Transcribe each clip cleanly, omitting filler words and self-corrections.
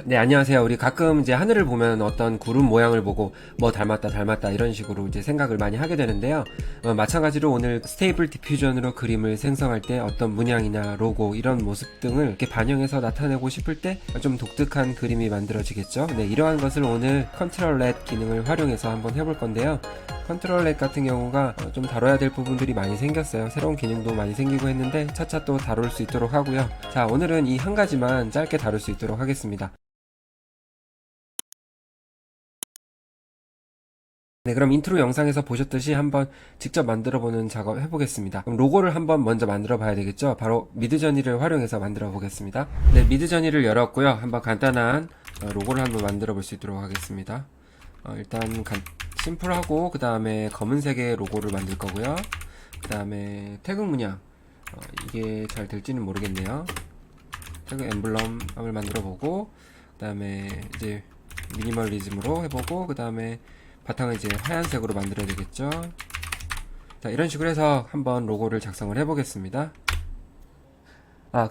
네, 안녕하세요. 우리 가끔 이제 하늘을 보면 어떤 구름 모양을 보고 뭐 닮았다 이런 식으로 이제 생각을 많이 하게 되는데요. 마찬가지로 오늘 스테이블 디퓨전으로 그림을 생성할 때 어떤 문양이나 로고 이런 모습 등을 이렇게 반영해서 나타내고 싶을 때 좀 독특한 그림이 만들어지겠죠. 네, 이러한 것을 오늘 컨트롤 렛 기능을 활용해서 한번 해볼 건데요. 컨트롤 렛 같은 경우가 좀 다뤄야 될 부분들이 많이 생겼어요. 새로운 기능도 많이 생기고 했는데 차차 또 다룰 수 있도록 하고요. 자, 오늘은 이 한 가지만 짧게 다룰 수 있도록 하겠습니다. 네, 그럼 인트로 영상에서 보셨듯이 한번 직접 만들어보는 작업 해보겠습니다. 그럼 로고를 한번 먼저 만들어 봐야 되겠죠? 바로 미드저니를 활용해서 만들어 보겠습니다. 네, 미드저니를 열었고요. 한번 간단한 로고를 한번 만들어 볼 수 있도록 하겠습니다. 일단 심플하고 그 다음에 검은색의 로고를 만들 거고요. 그 다음에 태그 문양, 이게 잘 될지는 모르겠네요. 태그 엠블럼을 만들어 보고, 그 다음에 이제 미니멀리즘으로 해보고, 그 다음에 바탕을 이제 하얀색으로 만들어야 되겠죠. 자, 이런 식으로 해서 한번 로고를 작성을 해보겠습니다.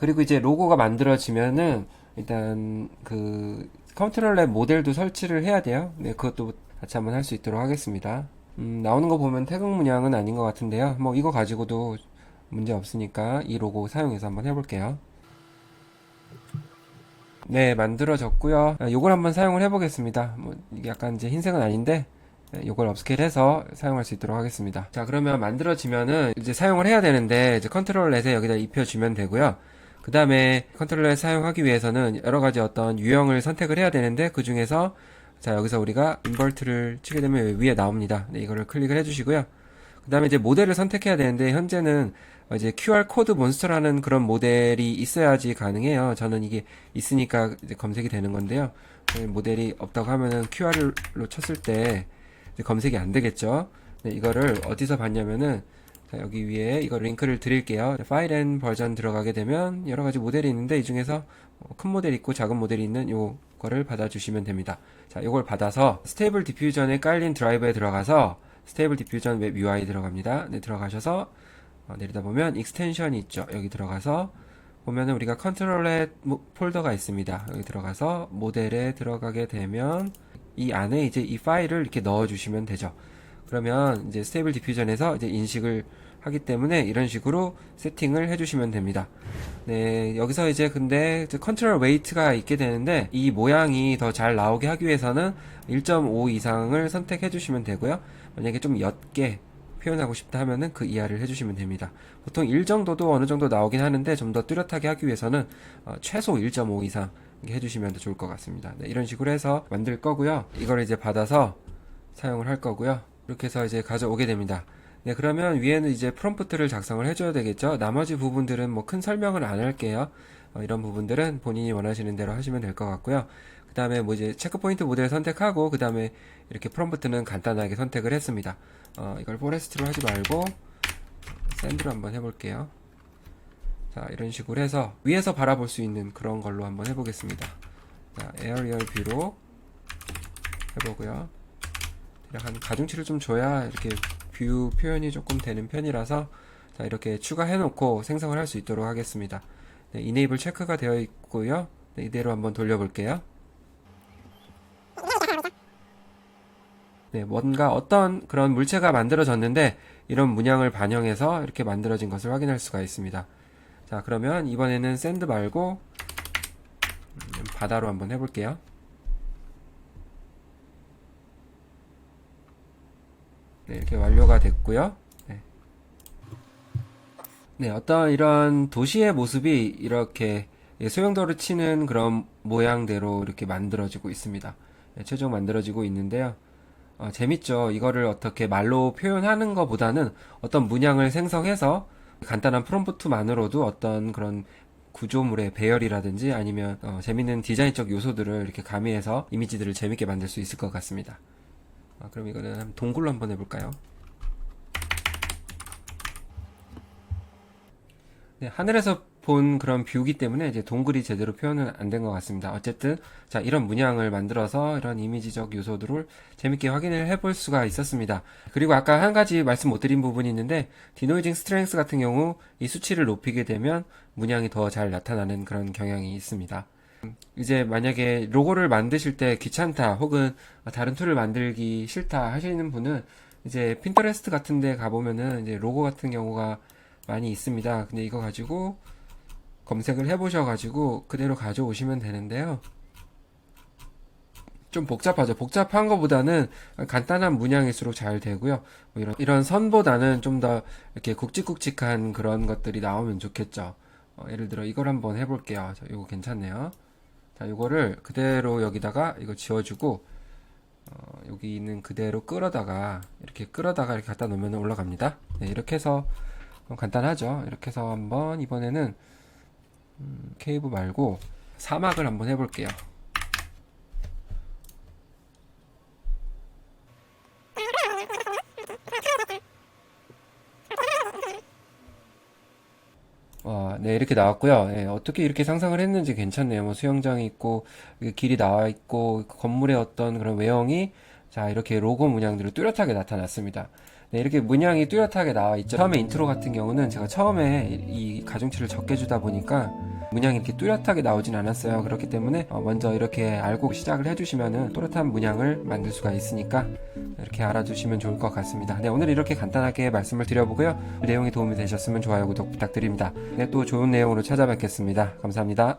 그리고 이제 로고가 만들어지면은 일단 그 컨트롤 랩 모델도 설치를 해야 돼요. 네, 그것도 같이 한번 할 수 있도록 하겠습니다. 나오는 거 보면 태극 문양은 아닌 것 같은데요. 뭐 이거 가지고도 문제 없으니까 이 로고 사용해서 한번 해볼게요. 네, 만들어졌고요. 요걸 한번 사용을 해보겠습니다. 뭐 이게 약간 이제 흰색은 아닌데 요걸 업스케일해서 사용할 수 있도록 하겠습니다. 자, 그러면 만들어지면은 이제 사용을 해야 되는데 이제 컨트롤 렛에 여기다 입혀주면 되고요. 그 다음에 컨트롤 렛 사용하기 위해서는 여러 가지 어떤 유형을 선택을 해야 되는데 그 중에서 자, 여기서 우리가 인버트를 치게 되면 위에 나옵니다. 네, 이거를 클릭을 해주시고요. 그 다음에 이제 모델을 선택해야 되는데 현재는 이제 QR 코드 몬스터라는 그런 모델이 있어야지 가능해요. 저는 이게 있으니까 이제 검색이 되는 건데요. 모델이 없다고 하면은 QR로 쳤을 때 이제 검색이 안 되겠죠. 네, 이거를 어디서 봤냐면은 자, 여기 위에 이거 링크를 드릴게요. 파일 앤 버전 들어가게 되면 여러 가지 모델이 있는데 이 중에서 큰 모델 있고 작은 모델이 있는 요거를 받아주시면 됩니다. 자, 요걸 받아서 스테이블 디퓨전에 깔린 드라이브에 들어가서 스테이블 디퓨전 웹 UI 들어갑니다. 네, 들어가셔서 내리다 보면 익스텐션이 있죠. 여기 들어가서 보면은 우리가 컨트롤렛 폴더가 있습니다. 여기 들어가서 모델에 들어가게 되면 이 안에 이제 이 파일을 이렇게 넣어 주시면 되죠. 그러면 이제 스테이블 디퓨전에서 이제 인식을 하기 때문에 이런 식으로 세팅을 해주시면 됩니다. 네, 여기서 이제 근데 컨트롤 웨이트가 있게 되는데 이 모양이 더 잘 나오게 하기 위해서는 1.5 이상을 선택해 주시면 되고요. 만약에 좀 옅게 표현하고 싶다 하면은 그 이하를 해주시면 됩니다. 보통 1 정도도 어느 정도 나오긴 하는데 좀 더 뚜렷하게 하기 위해서는 최소 1.5 이상 해주시면 더 좋을 것 같습니다. 네, 이런 식으로 해서 만들 거고요. 이걸 이제 받아서 사용을 할 거고요. 이렇게 해서 이제 가져오게 됩니다. 네, 그러면 위에는 이제 프롬프트를 작성을 해줘야 되겠죠. 나머지 부분들은 뭐 큰 설명을 안 할게요. 이런 부분들은 본인이 원하시는 대로 하시면 될 것 같고요. 그 다음에 뭐 이제 체크포인트 모델 선택하고 그 다음에 이렇게 프롬프트는 간단하게 선택을 했습니다. 이걸 포레스트로 하지 말고 샌드로 한번 해볼게요. 자, 이런 식으로 해서 위에서 바라볼 수 있는 그런 걸로 한번 해보겠습니다. 자, 에어리얼 뷰로 해보고요. 한 가중치를 좀 줘야 이렇게 뷰 표현이 조금 되는 편이라서 자, 이렇게 추가해 놓고 생성을 할 수 있도록 하겠습니다. 네, 이네이블 체크가 되어 있고요. 네, 이대로 한번 돌려볼게요. 네, 뭔가 어떤 그런 물체가 만들어졌는데 이런 문양을 반영해서 이렇게 만들어진 것을 확인할 수가 있습니다. 자, 그러면 이번에는 샌드 말고 바다로 한번 해볼게요. 네, 이렇게 완료가 됐고요. 네. 네, 어떤 이런 도시의 모습이 이렇게 소용돌이 치는 그런 모양대로 이렇게 만들어지고 있습니다. 네, 최종 만들어지고 있는데요. 재밌죠. 이거를 어떻게 말로 표현하는 것보다는 어떤 문양을 생성해서 간단한 프롬프트만으로도 어떤 그런 구조물의 배열이라든지 아니면 재밌는 디자인적 요소들을 이렇게 가미해서 이미지들을 재밌게 만들 수 있을 것 같습니다. 그럼 이거는 동굴로 한번 해볼까요? 네, 하늘에서 본 그런 뷰기 때문에 이제 동굴이 제대로 표현은 안 된 것 같습니다. 어쨌든 자, 이런 문양을 만들어서 이런 이미지적 요소들을 재밌게 확인을 해볼 수가 있었습니다. 그리고 아까 한 가지 말씀 못 드린 부분이 있는데 디노이징 스트렝스 같은 경우 이 수치를 높이게 되면 문양이 더 잘 나타나는 그런 경향이 있습니다. 이제 만약에 로고를 만드실 때 귀찮다 혹은 다른 툴을 만들기 싫다 하시는 분은 이제 핀터레스트 같은 데 가보면은 이제 로고 같은 경우가 많이 있습니다. 근데 이거 가지고 검색을 해보셔가지고 그대로 가져오시면 되는데요. 좀 복잡하죠. 복잡한 것보다는 간단한 문양일수록 잘 되고요. 뭐 이런 선보다는 좀 더 이렇게 굵직굵직한 그런 것들이 나오면 좋겠죠. 예를 들어 이걸 한번 해볼게요. 자, 이거 괜찮네요. 자, 이거를 그대로 여기다가 이거 지워주고 여기 있는 그대로 끌어다가 이렇게 갖다 놓으면 올라갑니다. 네, 이렇게 해서 간단하죠. 이렇게 해서 한번 이번에는 케이브 말고 사막을 한번 해볼게요. 네, 이렇게 나왔고요. 예, 어떻게 이렇게 상상을 했는지 괜찮네요. 뭐 수영장이 있고, 길이 나와 있고, 그 건물의 어떤 그런 외형이, 자, 이렇게 로고 문양들이 뚜렷하게 나타났습니다. 네, 이렇게 문양이 뚜렷하게 나와 있죠. 처음에 인트로 같은 경우는 제가 처음에 이 가중치를 적게 주다 보니까 문양이 이렇게 뚜렷하게 나오진 않았어요. 그렇기 때문에 먼저 이렇게 알고 시작을 해주시면은 또렷한 문양을 만들 수가 있으니까 이렇게 알아두시면 좋을 것 같습니다. 네, 오늘 이렇게 간단하게 말씀을 드려보고요. 내용이 도움이 되셨으면 좋아요, 구독 부탁드립니다. 네, 또 좋은 내용으로 찾아뵙겠습니다. 감사합니다.